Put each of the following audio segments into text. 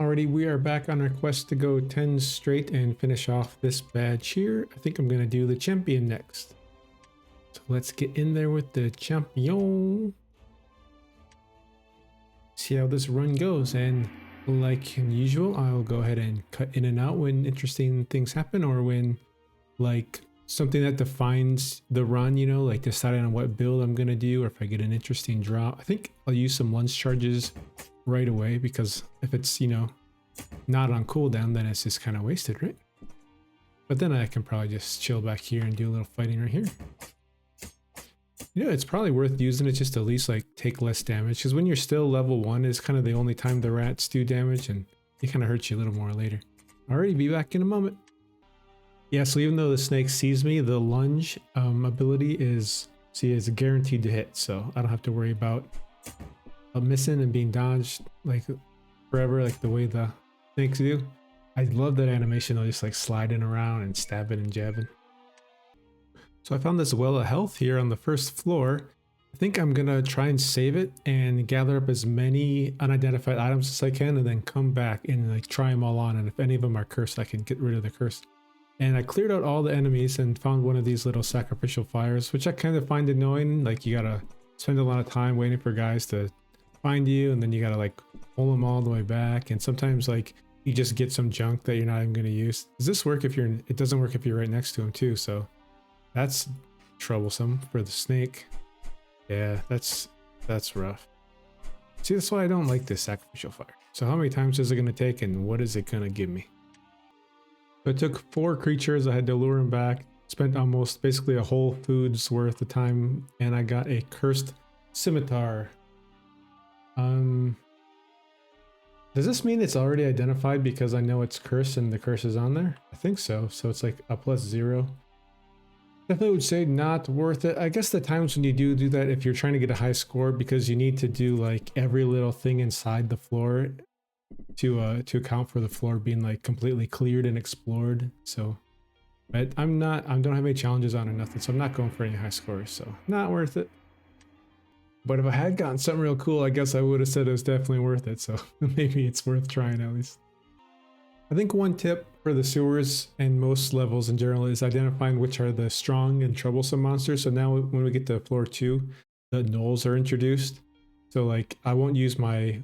Alrighty, we are back on our quest to go 10 straight and finish off this badge here. I think I'm going to do the champion next. So let's get in there with the champion. See how this run goes, and like usual, I'll go ahead and cut in and out when interesting things happen, or when like something that defines the run, you know, like deciding on what build I'm going to do, or if I get an interesting drop. I think I'll use some lunge charges right away, because if it's, you know, not on cooldown, then it's just kind of wasted, right? But then I can probably just chill back here and do a little fighting right here. You know, it's probably worth using it just to at least like take less damage, because when you're still level 1 is kind of the only time the rats do damage, and it kind of hurts you a little more later. Alrighty, be back in a moment. Yeah, so even though the snake sees me, the lunge ability is guaranteed to hit, so I don't have to worry about missing and being dodged like forever, like the way the snakes do. I love that animation though, just like sliding around and stabbing and jabbing. So I found this well of health here on the first floor. I think I'm gonna try and save it and gather up as many unidentified items as I can, and then come back and like try them all on, and if any of them are cursed, I can get rid of the curse. And I cleared out all the enemies and found one of these little sacrificial fires, which I kind of find annoying. Like, you gotta spend a lot of time waiting for guys to find you, and then you gotta like pull them all the way back, and sometimes like you just get some junk that you're not even gonna use. Does this work if you're, it doesn't work if you're right next to him too, so that's troublesome for the snake. Yeah, that's rough. See, that's why I don't like this sacrificial fire. So how many times is it gonna take, and what is it gonna give me? So I took 4 creatures, I had to lure them back, spent almost basically a whole food's worth of time, and I got a cursed scimitar. Does this mean it's already identified because I know it's cursed and the curse is on there? I think so. So it's like a +0. Definitely would say not worth it. I guess the times when you do that, if you're trying to get a high score, because you need to do like every little thing inside the floor to account for the floor being like completely cleared and explored. So, but I don't have any challenges on or nothing, so I'm not going for any high scores, so not worth it. But if I had gotten something real cool, I guess I would have said it was definitely worth it, so maybe it's worth trying at least. I think one tip for the sewers and most levels in general is identifying which are the strong and troublesome monsters. So now when we get to floor 2, the gnolls are introduced. So like, I won't use my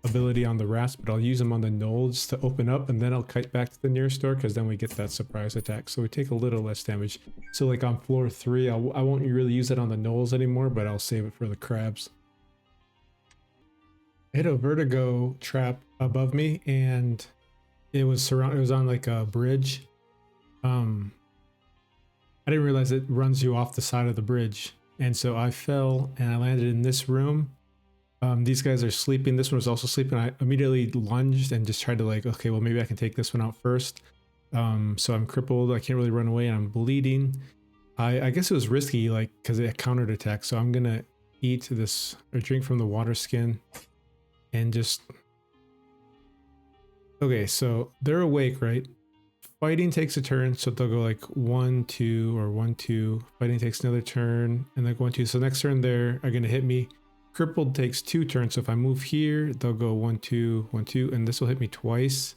ability on the rats, but I'll use them on the gnolls to open up, and then I'll kite back to the nearest door, because then we get that surprise attack, so we take a little less damage. So like on floor 3, I won't really use it on the gnolls anymore, but I'll save it for the crabs. I hit a vertigo trap above me, and it was on like a bridge. I didn't realize it runs you off the side of the bridge, and so I fell and I landed in this room. These guys are sleeping. This one was also sleeping. I immediately lunged and just tried to like, okay, well maybe I can take this one out first. So I'm crippled. I can't really run away, and I'm bleeding. I guess it was risky, like, because it countered attack. So I'm gonna eat this or drink from the water skin and just. Okay, so they're awake, right? Fighting takes a turn, so they'll go like 1, 2, or 1, 2. Fighting takes another turn, and like 1, 2. So next turn they are gonna hit me. Crippled takes 2 turns, so if I move here, they'll go 1, 2, 1, 2, and this will hit me twice.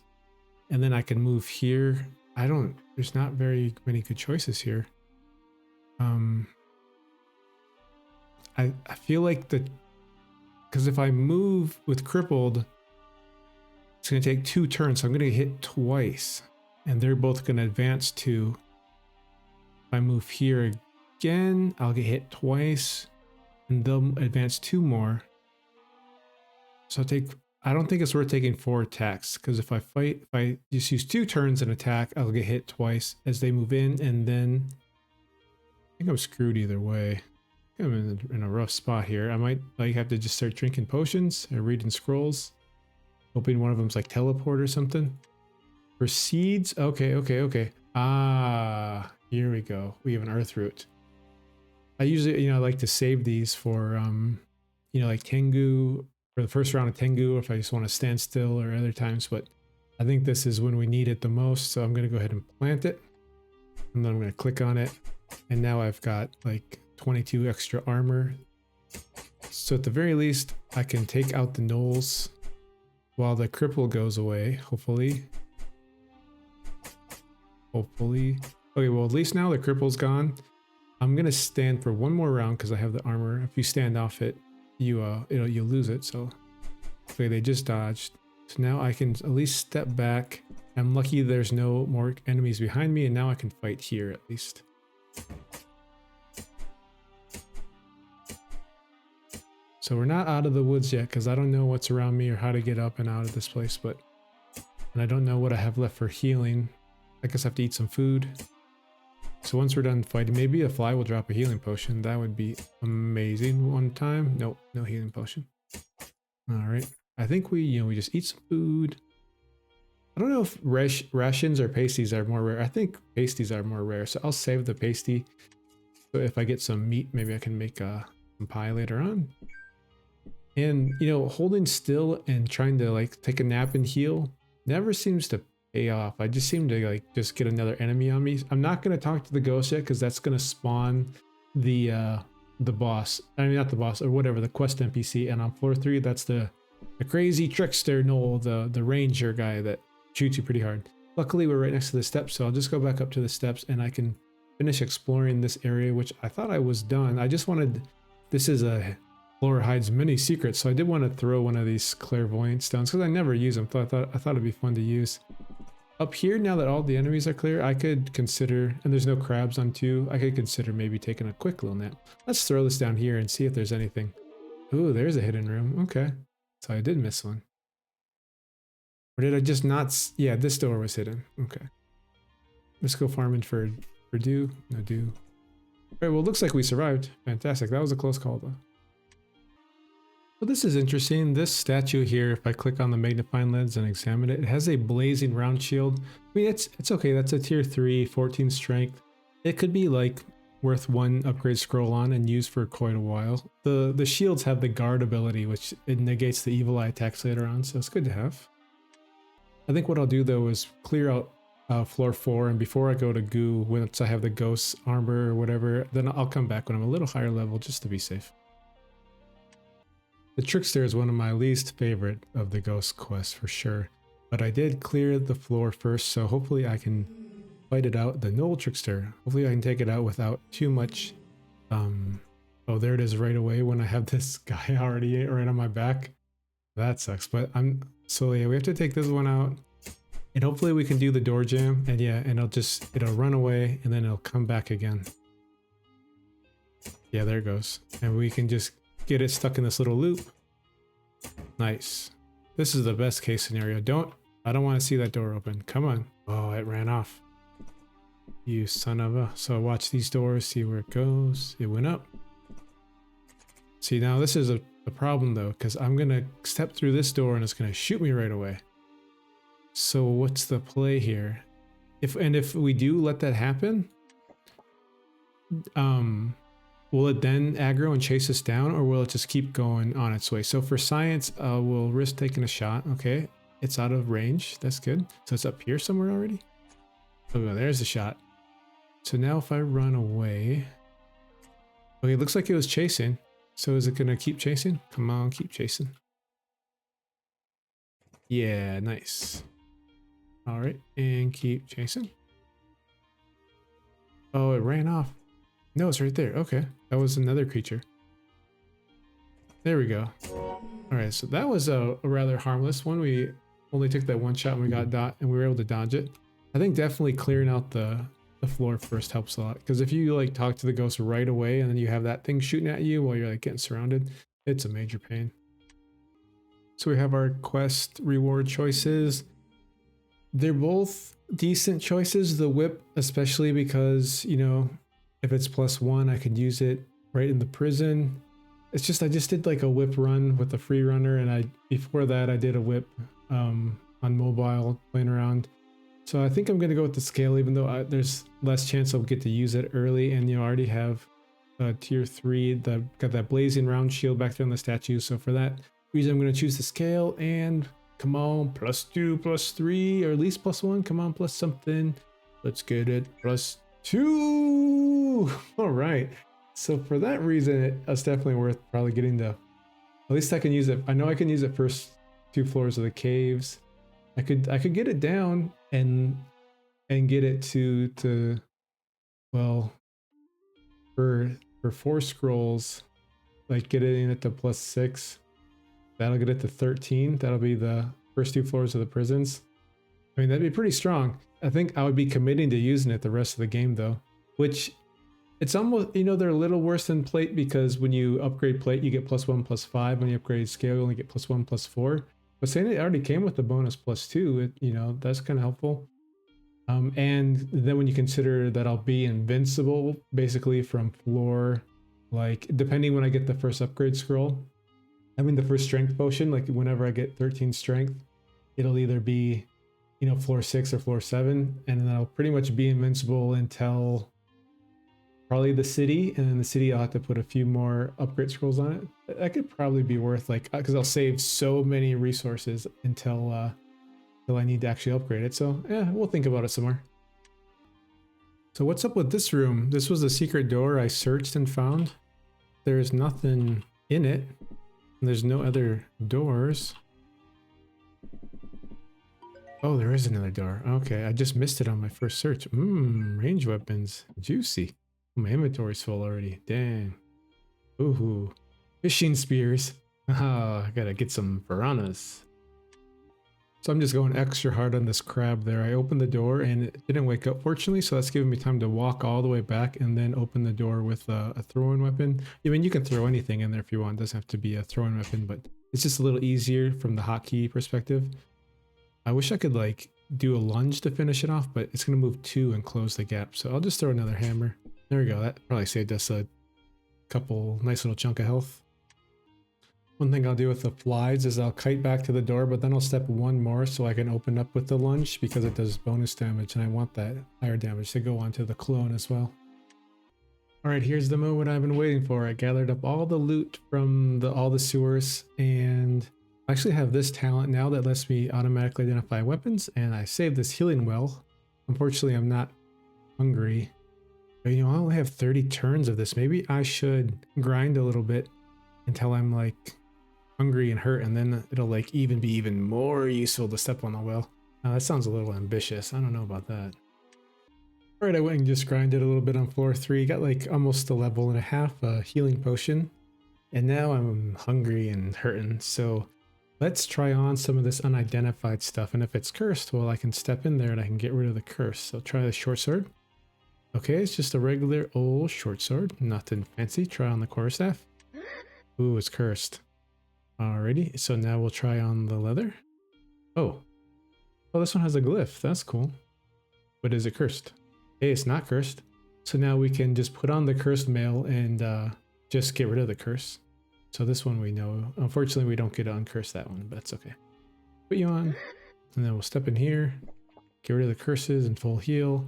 And then I can move here. There's not very many good choices here. I feel like because if I move with crippled, it's gonna take 2 turns, so I'm gonna get hit twice. And they're both gonna advance 2. If I move here again, I'll get hit twice, and they'll advance 2 more. So I don't think it's worth taking 4 attacks, because if I just use 2 turns and attack, I'll get hit twice as they move in, and then I think I'm screwed either way. I'm in a rough spot here. I might like have to just start drinking potions or reading scrolls, hoping one of them's like teleport or something. For seeds, okay. Ah, here we go. We have an earth root. I usually, I like to save these for, like Tengu, for the first round of Tengu, if I just want to stand still, or other times, but I think this is when we need it the most, so I'm going to go ahead and plant it, and then I'm going to click on it, and now I've got like 22 extra armor. So at the very least, I can take out the gnolls while the cripple goes away, hopefully. Hopefully. Okay, well, at least now the cripple's gone. I'm gonna stand for one more round because I have the armor. If you stand off it, you lose it. So okay, they just dodged. So now I can at least step back. I'm lucky there's no more enemies behind me, and now I can fight here at least. So we're not out of the woods yet because I don't know what's around me or how to get up and out of this place, and I don't know what I have left for healing. I guess I have to eat some food. So once we're done fighting, maybe a fly will drop a healing potion. That would be amazing one time. Nope, no healing potion. All right. I think we just eat some food. I don't know if rations or pasties are more rare. I think pasties are more rare. So I'll save the pasty. So if I get some meat, maybe I can make some pie later on. And, holding still and trying to like take a nap and heal never seems to pay off. I just seem to like just get another enemy on me. I'm not going to talk to the ghost yet because that's going to spawn the boss. I mean, not the boss or whatever, the quest NPC. And on floor 3, that's the crazy trickster Noel, the ranger guy that shoots you pretty hard. Luckily, we're right next to the steps, so I'll just go back up to the steps and I can finish exploring this area, which I thought I was done. I just wanted, this is a floor hides many secrets, so I did want to throw one of these clairvoyant stones because I never use them. So I thought it'd be fun to use. Up here, now that all the enemies are clear, I could consider, and there's no crabs on 2, I could consider maybe taking a quick little nap. Let's throw this down here and see if there's anything. Ooh, there's a hidden room. Okay. So I did miss one. Or did I just not? Yeah, this door was hidden. Okay. Let's go farming for dew. No dew. All right, well, it looks like we survived. Fantastic. That was a close call, though. So this is interesting. This statue here, if I click on the magnifying lens and examine it, it has a blazing round shield. I mean, it's okay. That's a tier 3, 14 strength. It could be like worth 1 upgrade scroll on and use for quite a while. The shields have the guard ability, which it negates the evil eye attacks later on, so it's good to have. I think what I'll do though is clear out floor 4, and before I go to goo, once I have the ghost armor or whatever, then I'll come back when I'm a little higher level just to be safe. The trickster is one of my least favorite of the ghost quests for sure, but I did clear the floor first, so hopefully I can fight it out. The Noel trickster, hopefully I can take it out without too much. Oh, there it is right away when I have this guy already right on my back. That sucks, but so yeah, we have to take this one out, and hopefully we can do the door jam, and yeah, and it'll run away and then it'll come back again. Yeah, there it goes, and we can just get it stuck in this little loop. Nice. This is the best case scenario. I don't want to see that door open. Come on. Oh, it ran off. You son of a. So watch these doors, see where it goes. It went up. See, now this is a problem though, because I'm gonna step through this door and it's gonna shoot me right away. So what's the play here? If we do let that happen, will it then aggro and chase us down, or will it just keep going on its way? So for science, we'll risk taking a shot. Okay, it's out of range. That's good. So it's up here somewhere already. Oh, there's the shot. So now if I run away, okay, it looks like it was chasing. So is it gonna keep chasing? Come on, keep chasing. Yeah, nice. All right, and keep chasing. Oh, it ran off. No, it's right there. Okay, that was another creature. There we go. All right, so that was a rather harmless one. We only took that one shot and we got and we were able to dodge it. I think definitely clearing out the floor first helps a lot, because if you like talk to the ghost right away and then you have that thing shooting at you while you're like getting surrounded, it's a major pain. So we have our quest reward choices. They're both decent choices. The whip, especially because, if it's +1, I could use it right in the prison. It's just, I just did like a whip run with a free runner, and before that I did a whip on mobile playing around. So I think I'm going to go with the scale, even though there's less chance I'll get to use it early, and I already have tier 3, got that blazing round shield back there on the statue. So for that reason, I'm going to choose the scale, and come on, +2, +3, or at least +1. Come on, plus something. Let's get it. +2. All right. So for that reason, it's definitely worth probably getting at least I can use it. I know I can use it first 2 floors of the caves. I could get it down and get it to well, for 4 scrolls, like getting it to +6. That'll get it to 13. That'll be the first 2 floors of the prisons. I mean, that'd be pretty strong. I think I would be committing to using it the rest of the game though, which it's almost, you know, they're a little worse than plate because when you upgrade plate, you get +1, +5. When you upgrade scale, you only get +1, +4. But saying it already came with the bonus +2, it, you know, that's kind of helpful. And then when you consider that I'll be invincible basically from floor, like depending when I get the first upgrade scroll, I mean the first strength potion, like whenever I get 13 strength, it'll either be, you know, floor 6 or floor 7, and then I'll pretty much be invincible until probably the city, and then the city I'll have to put a few more upgrade scrolls on it. That could probably be worth, like, because I'll save so many resources until I need to actually upgrade it. So yeah, we'll think about it some more. So what's up with this room? This was a secret door I searched and found. There's nothing in it. There's no other doors. Oh, there is another door. Okay, I just missed it on my first search. Range weapons. Juicy. My inventory's full already. Dang. Ooh. Fishing spears. Ah, I gotta get some piranhas. So I'm just going extra hard on this crab there. I opened the door and it didn't wake up, fortunately, so that's giving me time to walk all the way back and then open the door with a throwing weapon. I mean, you can throw anything in there if you want. It doesn't have to be a throwing weapon, but it's just a little easier from the hotkey perspective. I wish I could like do a lunge to finish it off, but it's going to move 2 and close the gap. So I'll just throw another hammer. There we go. That probably saved us a couple nice little chunk of health. One thing I'll do with the flies is I'll kite back to the door, but then I'll step 1 more so I can open up with the lunge because it does bonus damage and I want that higher damage to go onto the clone as well. Alright, here's the moment I've been waiting for. I gathered up all the loot from all the sewers, and I actually have this talent now that lets me automatically identify weapons, and I saved this healing well. Unfortunately, I'm not hungry. But, you know, I only have 30 turns of this. Maybe I should grind a little bit until I'm like hungry and hurt, and then it'll like be even more useful to step on the well. Now that sounds a little ambitious. I don't know about that. All right, I went and just grinded a little bit on floor 3. Got like almost a level and a half healing potion, and now I'm hungry and hurting. So let's try on some of this unidentified stuff, and if it's cursed, well, I can step in there and I can get rid of the curse. So try the short sword. Okay, it's just a regular old short sword, nothing fancy. Try on the quarterstaff. Ooh, it's cursed. Alrighty, so now we'll try on the leather. Oh, this one has a glyph. That's cool. But is it cursed? Hey, it's not cursed. So now we can just put on the cursed mail and just get rid of the curse. So this one we know. Unfortunately, we don't get to uncurse that one, but that's okay. Put you on, and then we'll step in here, get rid of the curses and full heal.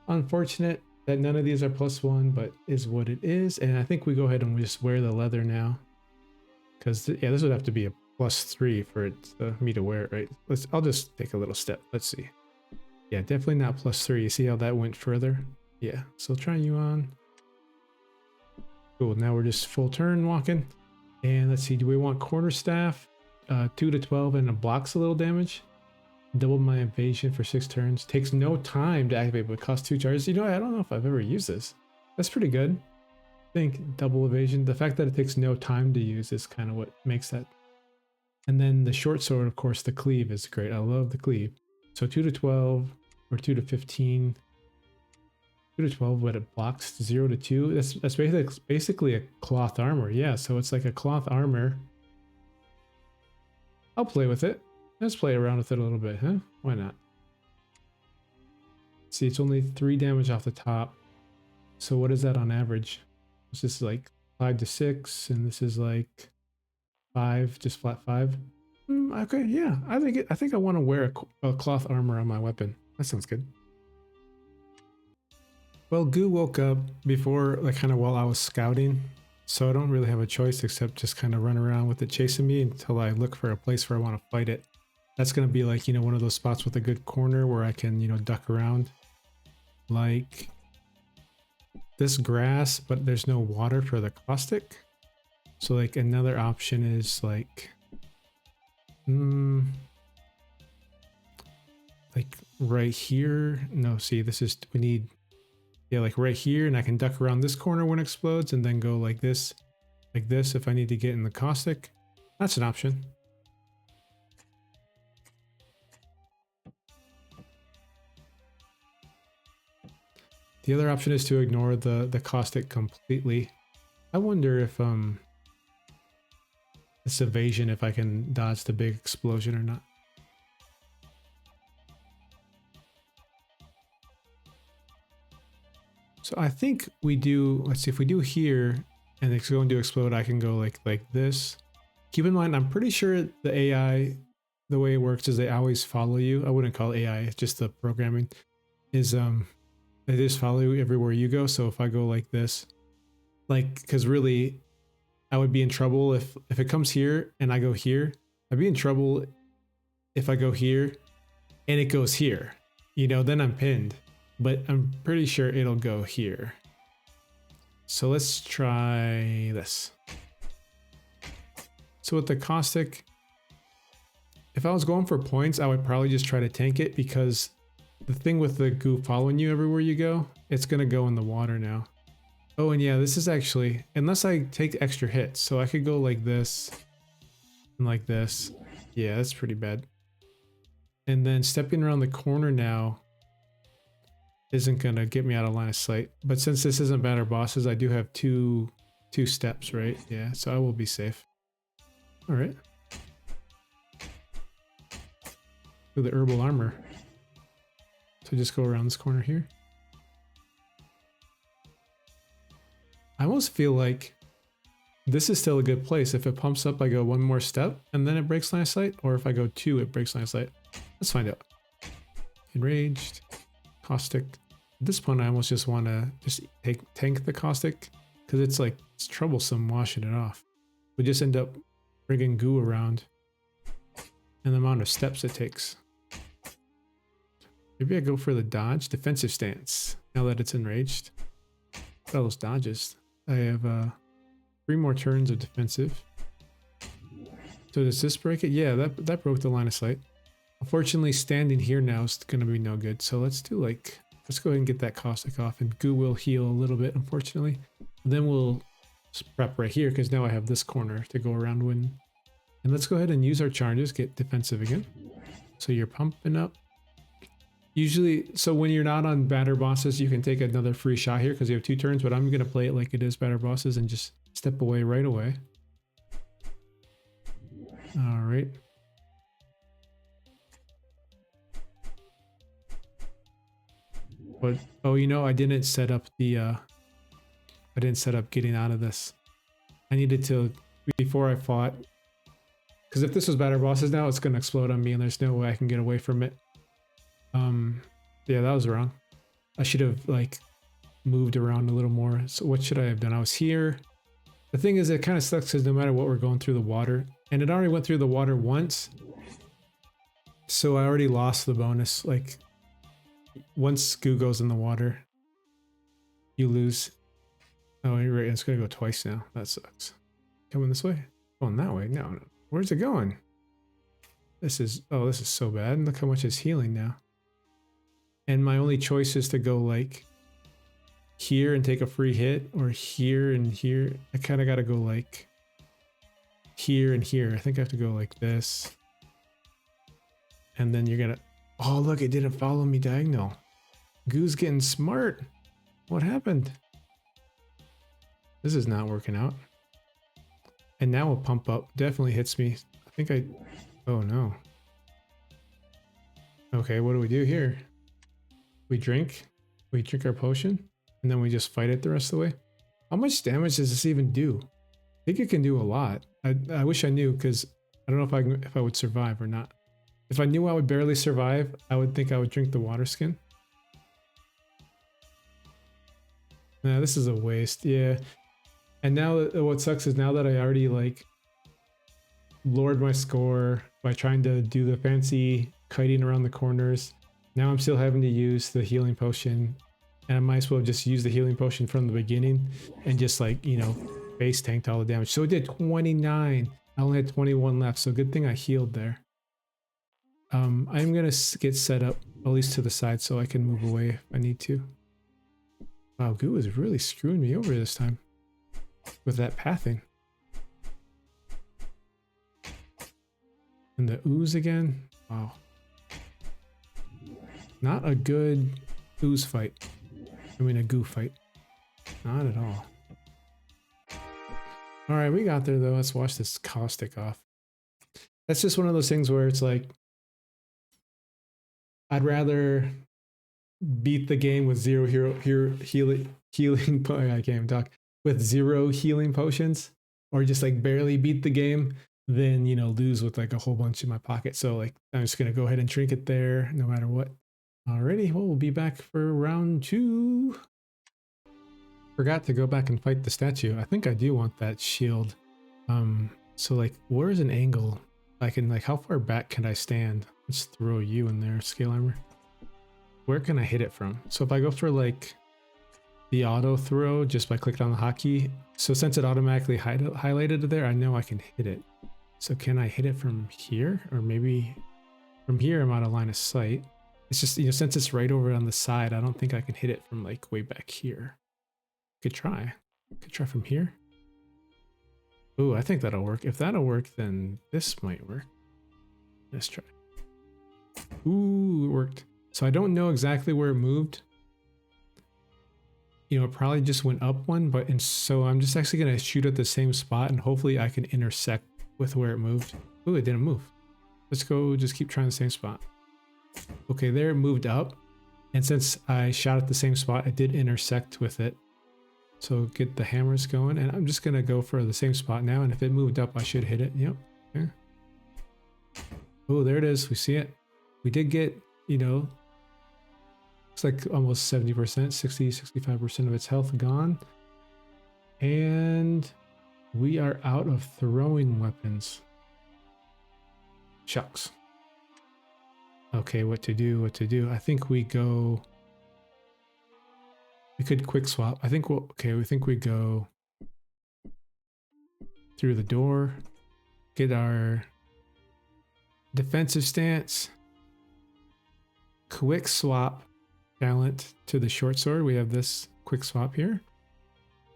Unfortunate that none of these are +1, but is what it is. And I think we go ahead and we just wear the leather now. Because, yeah, this would have to be a +3 for it me to wear it, right? I'll just take a little step. Let's see. Yeah, definitely not +3. You see how that went further? Yeah, so try you on. Cool, now we're just full turn walking. And let's see, do we want quarterstaff? 2 to 12 and it blocks a little damage. Double my evasion for 6 turns. Takes no time to activate, but costs 2 charges. You know, I don't know if I've ever used this. That's pretty good. I think double evasion. The fact that it takes no time to use is kind of what makes that. And then the short sword, of course, the cleave is great. I love the cleave. So 2 to 12 or 2 to 15. 2 to 12, but it blocks 0 to 2. That's basically a cloth armor. Yeah, so it's like a cloth armor. I'll play with it. Let's play around with it a little bit, huh? Why not? See, it's only 3 damage off the top. So what is that on average? This is like 5 to 6, and this is like 5, just flat 5. Okay, yeah, I think I want to wear a cloth armor on my weapon. That sounds good. Well, Goo woke up before, like, kind of while I was scouting, so I don't really have a choice except just kind of run around with it chasing me until I look for a place where I want to fight it. That's gonna be like, you know, one of those spots with a good corner where I can, you know, duck around, like this grass, but there's no water for the caustic. So like another option is like Like right here. No, see, this is, we need, yeah, like right here, and I can duck around this corner when it explodes and then go like this if I need to get in the caustic. That's an option. The other option is to ignore the caustic completely. I wonder if this evasion, if I can dodge the big explosion or not. So I think we do, let's see, if we do here and it's going to explode, I can go like this. Keep in mind, I'm pretty sure the AI, the way it works is they always follow you. I wouldn't call it AI, it's just the programming is they just follow you everywhere you go. So if I go like this, like, because really I would be in trouble if it comes here and I go here. I'd be in trouble if I go here and it goes here, you know, then I'm pinned. But I'm pretty sure it'll go here. So let's try this. So with the caustic, if I was going for points, I would probably just try to tank it, because the thing with the goo following you everywhere you go, it's gonna go in the water now. Oh, and yeah, this is actually, unless I take extra hits, so I could go like this and like this. Yeah, that's pretty bad. And then stepping around the corner now isn't gonna get me out of line of sight. But since this isn't batter bosses, I do have two steps, right? Yeah, so I will be safe. All right. With the herbal armor. So just go around this corner here. I almost feel like this is still a good place. If it pumps up, I go one more step and then it breaks line of sight, or if I go two, it breaks line of sight. Let's find out. Enraged. Caustic. At this point, I almost just want to just tank the caustic, because it's troublesome washing it off. We just end up bringing goo around, and the amount of steps it takes. Maybe I go for the dodge defensive stance now that it's enraged. Look at all those dodges. I have 3 more turns of defensive. So does this break it? Yeah, that broke the line of sight. Unfortunately, standing here now is going to be no good. So let's do let's go ahead and get that caustic off, and goo will heal a little bit, unfortunately. And then we'll prep right here, because now I have this corner to go around when. And let's go ahead and use our charges, get defensive again. So you're pumping up. Usually, so when you're not on batter bosses, you can take another free shot here because you have 2 turns, but I'm going to play it like it is batter bosses and just step away right away. All right. But, oh, you know, I didn't set up getting out of this. I needed to, before I fought, because if this was batter bosses now, it's going to explode on me and there's no way I can get away from it. Yeah, that was wrong. I should have moved around a little more. So what should I have done? I was here. The thing is, it kind of sucks because no matter what, we're going through the water, and it already went through the water once. So I already lost the bonus. Once goo goes in the water, you lose. Oh, you're right. It's going to go twice now. That sucks. Coming this way? Going that way? No. Where's it going? This is so bad. Look how much it's healing now. And my only choice is to go here and take a free hit, or here and here. I kind of got to go here and here. I think I have to go like this. And then you're going to, oh, look, it didn't follow me diagonal. Goo's getting smart. What happened? This is not working out. And now a pump up definitely hits me. I think oh no. Okay, what do we do here? We drink our potion, and then we just fight it the rest of the way. How much damage does this even do? I think it can do a lot. I wish I knew, because I don't know if I would survive or not. If I knew I would barely survive, I would think I would drink the water skin. Nah, this is a waste. Yeah. And now what sucks is now that I already lowered my score by trying to do the fancy kiting around the corners. Now I'm still having to use the healing potion, and I might as well just use the healing potion from the beginning and just base tanked all the damage. So it did 29 I only had 21 left, so good thing I healed there. I'm gonna get set up at least to the side so I can move away if I need to. Wow, goo is really screwing me over this time with that pathing. And the ooze again. Wow. Not a good ooze fight. I mean a goo fight. Not at all. Alright, we got there though. Let's wash this caustic off. That's just one of those things where it's like, I'd rather beat the game with zero healing I can't even talk. With 0 healing potions, or just like barely beat the game, than, you know, lose with like a whole bunch in my pocket. So like, I'm just gonna go ahead and drink it there no matter what. Alrighty, well, we'll be back for round 2. Forgot to go back and fight the statue. I think I do want that shield. So like, where's an angle I can, like, how far back can I stand? Let's throw you in there, scale armor. Where can I hit it from? So if I go for like the auto throw just by clicking on the hotkey, so since it automatically highlighted it there, I know I can hit it. So can I hit it from here? Or maybe from here I'm out of line of sight. It's just, you know, since it's right over on the side, I don't think I can hit it from like way back here. Could try. Could try from here. Ooh, I think that'll work. If that'll work, then this might work. Let's try. Ooh, it worked. So I don't know exactly where it moved. You know, it probably just went up one, but so I'm just actually gonna shoot at the same spot and hopefully I can intersect with where it moved. Ooh, it didn't move. Let's go just keep trying the same spot. Okay, there it moved up. And since I shot at the same spot, I did intersect with it. So get the hammers going, and I'm just gonna go for the same spot now, and if it moved up, I should hit it. Yep. Yeah. Oh, there it is. We see it. We did get, you know, looks like almost 70%, 60, 65% of its health gone. And we are out of throwing weapons. Shucks. Okay, what to do, what to do. I think we go... We could quick swap. I think we'll... Okay, we think we go through the door. Get our defensive stance. Quick swap talent to the short sword. We have this quick swap here.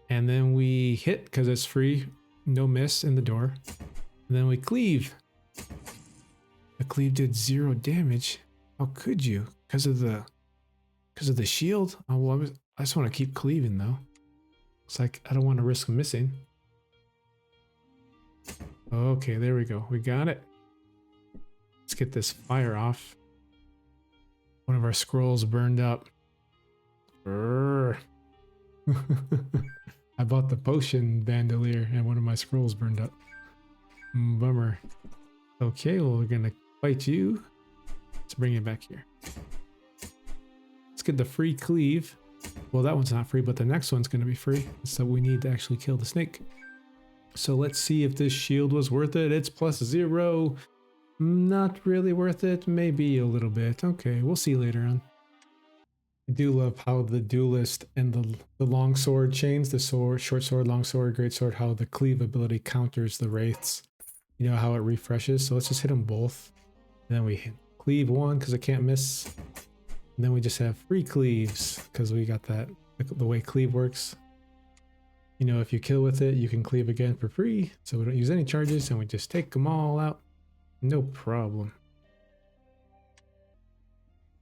And then we hit because it's free. No miss in the door. And then we cleave. The cleave did 0 damage. How could you? Because of the shield? Oh, well, I just want to keep cleaving though. It's like I don't want to risk missing. Okay, there we go. We got it. Let's get this fire off. One of our scrolls burned up. I bought the potion bandolier and one of my scrolls burned up. Bummer. Okay, well, we're gonna fight you. Let's bring it back here. Let's get the free cleave. Well, that one's not free, but the next one's gonna be free. So we need to actually kill the snake. So let's see if this shield was worth it. It's +0. Not really worth it. Maybe a little bit. Okay, we'll see later on. I do love how the duelist and the long sword chains, the sword, short sword, long sword, great sword, how the cleave ability counters the wraiths. You know how it refreshes. So let's just hit them both. And then we hit cleave one because I can't miss. And then we just have free cleaves because we got that, the way cleave works. You know, if you kill with it, you can cleave again for free. So we don't use any charges and we just take them all out. No problem.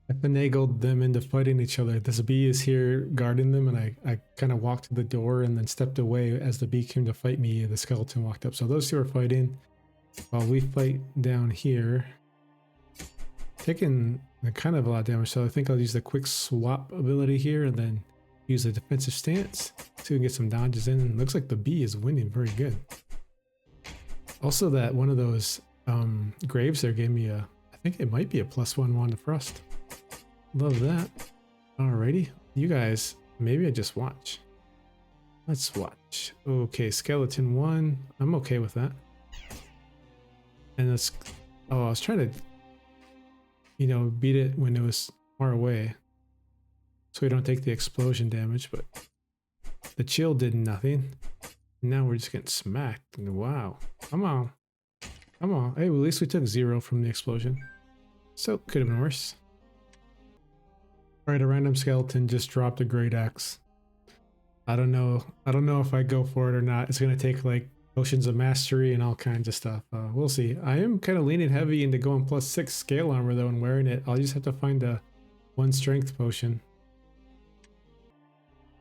I finagled them into fighting each other. This bee is here guarding them, and I kind of walked to the door and then stepped away as the bee came to fight me. The skeleton walked up. So those two are fighting while we fight down here. Taking kind of a lot of damage, so I think I'll use the quick swap ability here and then use the defensive stance so we can get some dodges in. And looks like the bee is winning very good. Also, that one of those graves there gave me a, I think it might be a +1 wand of frost. Love that. Alrighty, you guys, maybe I just watch. Let's watch. Okay, skeleton 1. I'm okay with that. And let's, oh, I was trying to, you know, beat it when it was far away so we don't take the explosion damage, but the chill did nothing. Now we're just getting smacked. Wow. Come on. Come on. Hey, well, at least we took 0 from the explosion. So, could have been worse. Alright, a random skeleton just dropped a great axe. I don't know if I go for it or not. It's gonna take like potions of mastery and all kinds of stuff. We'll see. I am kind of leaning heavy into going +6 scale armor though and wearing it. I'll just have to find a 1 strength potion.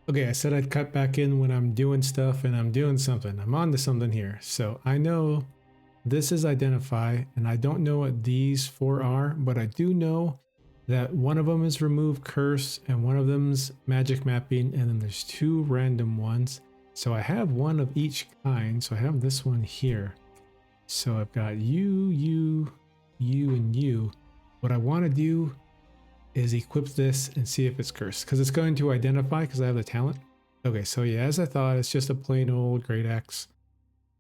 Okay, I said I'd cut back in when I'm doing stuff and I'm doing something. I'm on to something here. So I know this is identify and I don't know what these 4 are, but I do know that one of them is remove curse and one of them's magic mapping, and then there's 2 random ones. So I have one of each kind. So I have this one here. So I've got you, and you. What I want to do is equip this and see if it's cursed, because it's going to identify because I have the talent. Okay, so yeah, as I thought, it's just a plain old great axe.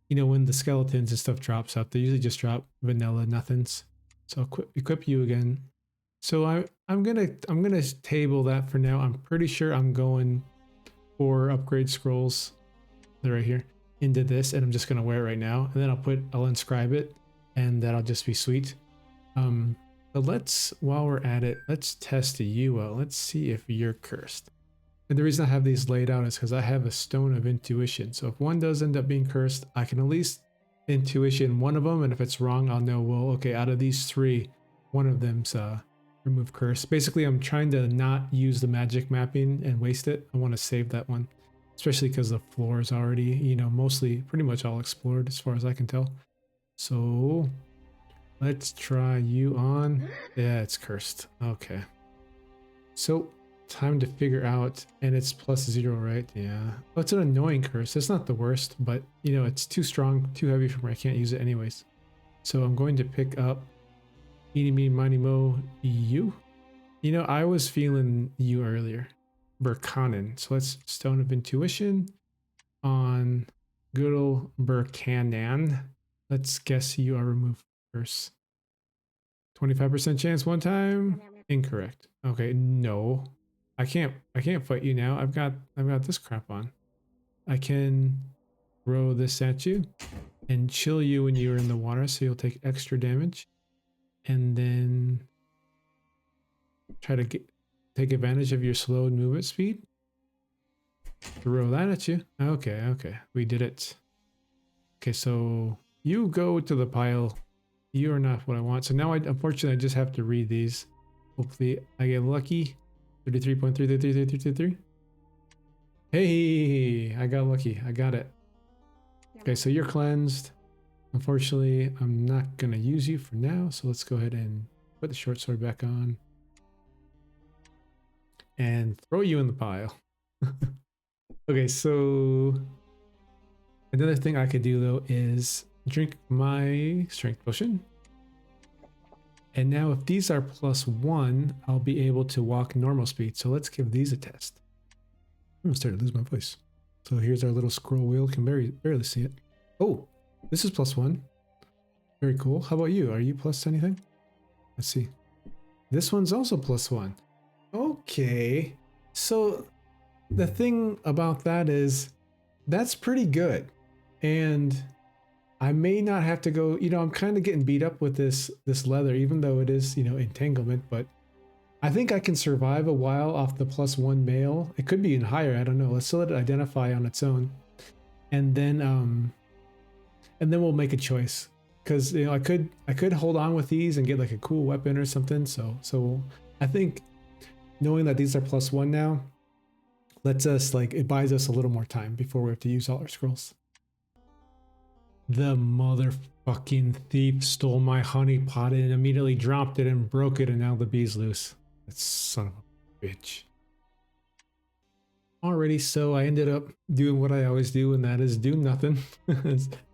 You know, when the skeletons and stuff drops up, they usually just drop vanilla nothings. So I'll equip you again. So I'm gonna table that for now. I'm pretty sure I'm going for upgrade scrolls. They're right here into this, and I'm just gonna wear it right now, and then I'll inscribe it, and that'll just be sweet. But let's, while we're at it, let's test you out. Let's see if you're cursed. And the reason I have these laid out is because I have a stone of intuition. So if one does end up being cursed, I can at least intuition one of them, and if it's wrong, I'll know, well, okay, out of these 3, one of them's remove curse. Basically, I'm trying to not use the magic mapping and waste it. I want to save that one, especially because the floor is already, you know, mostly pretty much all explored as far as I can tell. So let's try you on. Yeah, it's cursed. Okay. So time to figure out, and it's +0, right? Yeah. Oh, it's an annoying curse. It's not the worst, but you know, it's too strong, too heavy for me. I can't use it anyways. So I'm going to pick up Eeny, meeny, miny, mo, you. You know, I was feeling you earlier. Burkanen. So let's Stone of Intuition on good old Burkanan. Let's guess you are removed first. 25% chance one time. Incorrect. Okay, no. I can't fight you now. I've got this crap on. I can throw this at you and chill you when you're in the water, so you'll take extra damage. And then try to take advantage of your slow movement speed. Throw that at you. Okay, we did it. Okay, so you go to the pile. You are not what I want. So now unfortunately I just have to read these. Hopefully I get lucky. 33.33333. Hey, I got lucky. I got it. Okay, so you're cleansed. Unfortunately, I'm not gonna use you for now, so let's go ahead and put the short sword back on and throw you in the pile. Okay, so another thing I could do though is drink my strength potion. And now if these are +1, I'll be able to walk normal speed. So let's give these a test. I'm starting to lose my voice. So here's our little scroll wheel. Can barely see it. Oh, this is +1. Very cool. How about you? Are you plus anything? Let's see. This one's also +1. Okay. So the thing about that is that's pretty good. And I may not have to go, you know, I'm kind of getting beat up with this leather, even though it is, you know, entanglement, but I think I can survive a while off the +1 mail. It could be even higher. I don't know. Let's let it identify on its own. And then we'll make a choice. Because, you know, I could hold on with these and get like a cool weapon or something. So I think knowing that these are +1 now lets us, like, it buys us a little more time before we have to use all our scrolls. The motherfucking thief stole my honey pot and immediately dropped it and broke it, and now the bee's loose. That son of a bitch. Alrighty, so I ended up doing what I always do, and that is do nothing.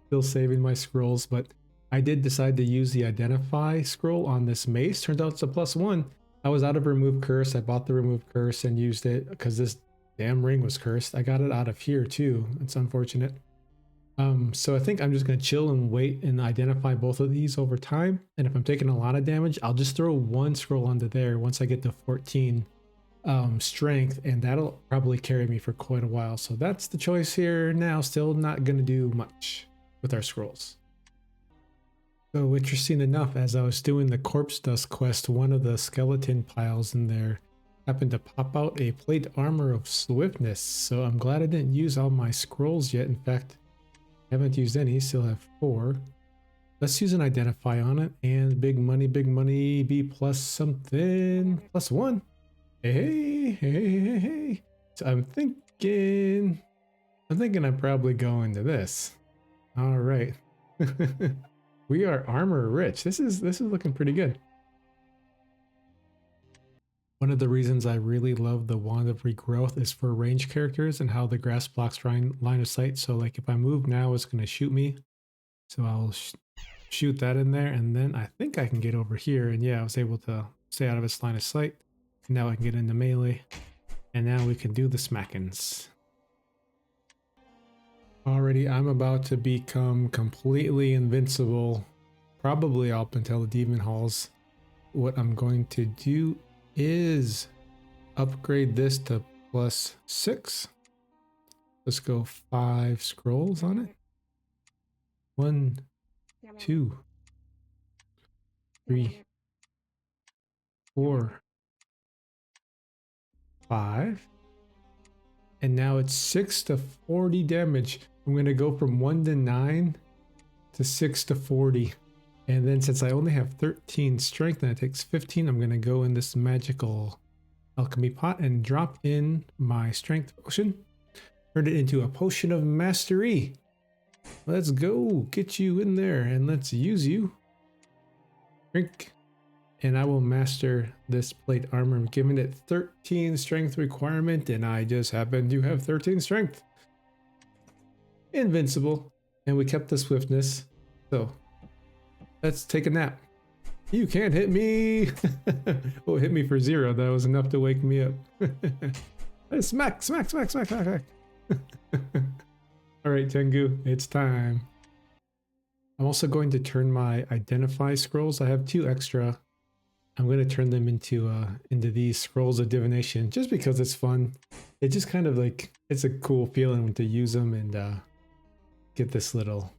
Still saving my scrolls, but I did decide to use the identify scroll on this mace. Turns out it's a +1. I was out of remove curse. I bought the remove curse and used it because this damn ring was cursed. I got it out of here too. It's unfortunate. So I think I'm just going to chill and wait and identify both of these over time. And if I'm taking a lot of damage, I'll just throw one scroll onto there once I get to 14 strength, and that'll probably carry me for quite a while. So that's the choice here now. Still not going to do much with our scrolls. So interesting enough, as I was doing the corpse dust quest, one of the skeleton piles in there happened to pop out a plate armor of swiftness. So I'm glad I didn't use all my scrolls yet. In fact, I haven't used any, still have 4. Let's use an identify on it, and big money, be plus something, plus 1. Hey. So I'm thinking I'm probably going to this. All right. We are armor rich. This is looking pretty good. One of the reasons I really love the Wand of Regrowth is for range characters and how the grass blocks line of sight. So like if I move now, it's going to shoot me. So I'll shoot that in there, and then I think I can get over here. And yeah, I was able to stay out of its line of sight. Now I can get into melee, and now we can do the smackins. Already, I'm about to become completely invincible, probably up until the demon halls. What I'm going to do is upgrade this to plus 6. Let's go 5 scrolls on it. 1, 2, 3, 4, 5. And now it's 6 to 40 damage. I'm going to go from 1 to 9 to 6 to 40. And then since I only have 13 strength and it takes 15, I'm going to go in this magical alchemy pot and drop in my strength potion. Turn it into a potion of mastery. Let's go. Get you in there and let's use you. Drink. And I will master this plate armor. I'm giving it 13 strength requirement, and I just happen to have 13 strength. Invincible. And we kept the swiftness. So let's take a nap. You can't hit me. Oh, it hit me for 0. That was enough to wake me up. Smack. All right, Tengu, it's time. I'm also going to turn my identify scrolls. I have 2 extra. I'm going to turn them into these scrolls of divination just because it's fun. It just kind of like, it's a cool feeling to use them and get this little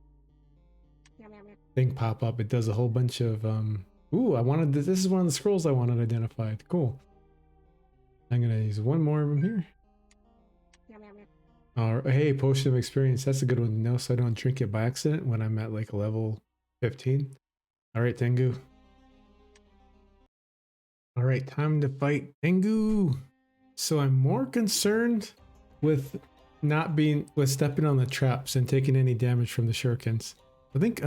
thing pop up. It does a whole bunch of, ooh, this is one of the scrolls I wanted identified. Cool. I'm going to use one more of them here. Hey, potion of experience. That's a good one to know so I don't drink it by accident when I'm at like level 15. All right, Tengu. All right, time to fight Tengu. So I'm more concerned with stepping on the traps and taking any damage from the shurikens. I think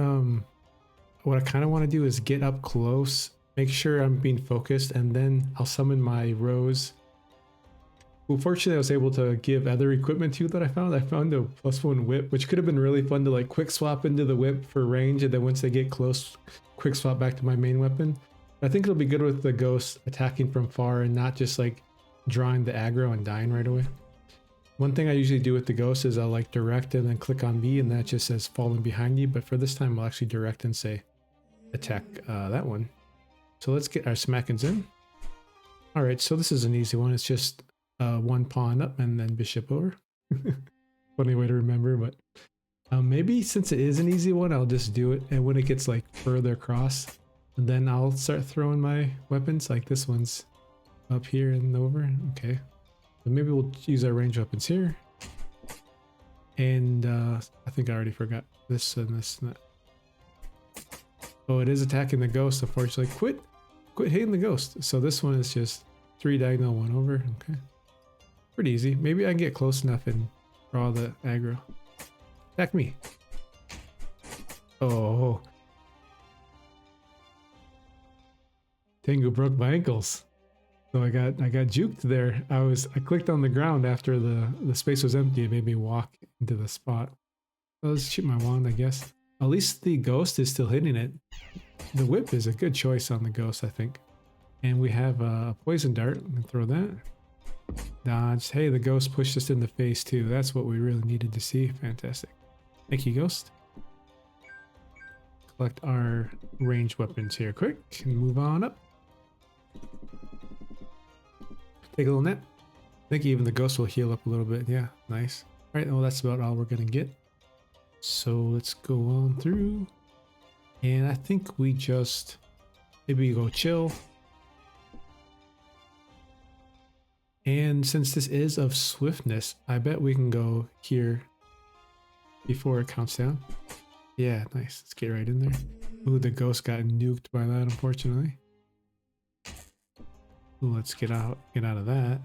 what I kind of want to do is get up close, make sure I'm being focused, and then I'll summon my Rose. Well, fortunately, I was able to give other equipment too that I found. I found a +1 whip, which could have been really fun to like quick swap into the whip for range, and then once they get close, quick swap back to my main weapon. I think it'll be good with the ghost attacking from far and not just like drawing the aggro and dying right away. One thing I usually do with the ghost is I'll like direct and then click on B, and that just says falling behind you. But for this time, I'll actually direct and say attack that one. So let's get our smackins in. All right, so this is an easy one. It's just 1 pawn up and then bishop over. Funny way to remember, but maybe since it is an easy one, I'll just do it. And when it gets like further across, and then I'll start throwing my weapons, like this one's up here and over. Okay. So maybe we'll use our range weapons here. And I think I already forgot this and this and that. Oh, it is attacking the ghost, unfortunately. Quit hitting the ghost. So this one is just 3 diagonal, 1 over. Okay. Pretty easy. Maybe I can get close enough and draw the aggro. Attack me. Oh. Tengu broke my ankles. So I got juked there. I clicked on the ground after the space was empty. It made me walk into the spot. So let's shoot my wand, I guess. At least the ghost is still hitting it. The whip is a good choice on the ghost, I think. And we have a poison dart. I'm gonna throw that. Dodge. Hey, the ghost pushed us in the face too. That's what we really needed to see. Fantastic. Thank you, ghost. Collect our ranged weapons here quick and move on up. Take a little nap. I think even the ghost will heal up a little bit. Yeah, nice. All right, well, that's about all we're gonna get. So let's go on through. And I think we just maybe go chill. And since this is of swiftness, I bet we can go here before it counts down. Yeah, nice. Let's get right in there. Ooh, the ghost got nuked by that, unfortunately. Ooh, let's get out of that.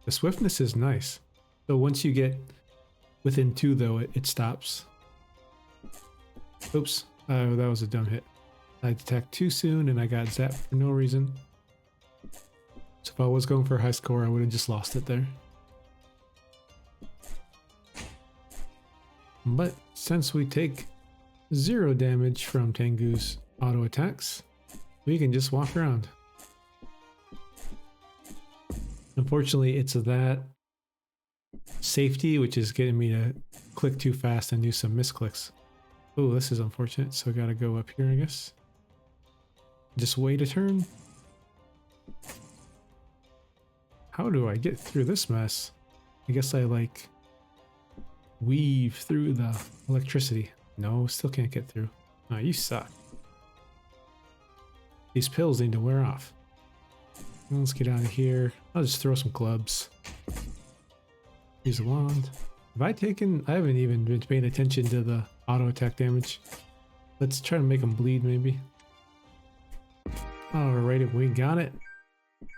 The swiftness is nice. So once you get within 2 though, it stops. Oops. Oh, that was a dumb hit. I attacked too soon and I got zapped for no reason. So if I was going for a high score, I would have just lost it there. But since we take 0 damage from Tengu's auto attacks, we can just walk around. Unfortunately, it's that safety which is getting me to click too fast and do some misclicks. Oh, this is unfortunate, so I gotta go up here, I guess. Just wait a turn. How do I get through this mess? I guess I like weave through the electricity. No, still can't get through. Oh, you suck. These pills need to wear off. Let's get out of here. I'll just throw some clubs. Use a wand. I haven't even been paying attention to the auto attack damage. Let's try to make them bleed maybe. Alrighty, we got it.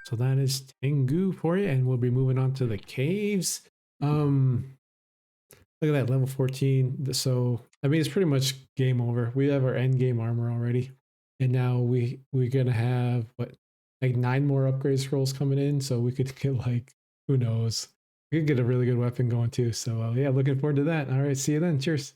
So that is Tengu for you, and we'll be moving on to the caves. Look at that, level 14. So I mean, it's pretty much game over. We have our end game armor already, and now we're gonna have what, like 9 more upgrade scrolls coming in, so we could get like, who knows, we could get a really good weapon going too. So yeah, looking forward to that. All right, see you then. Cheers.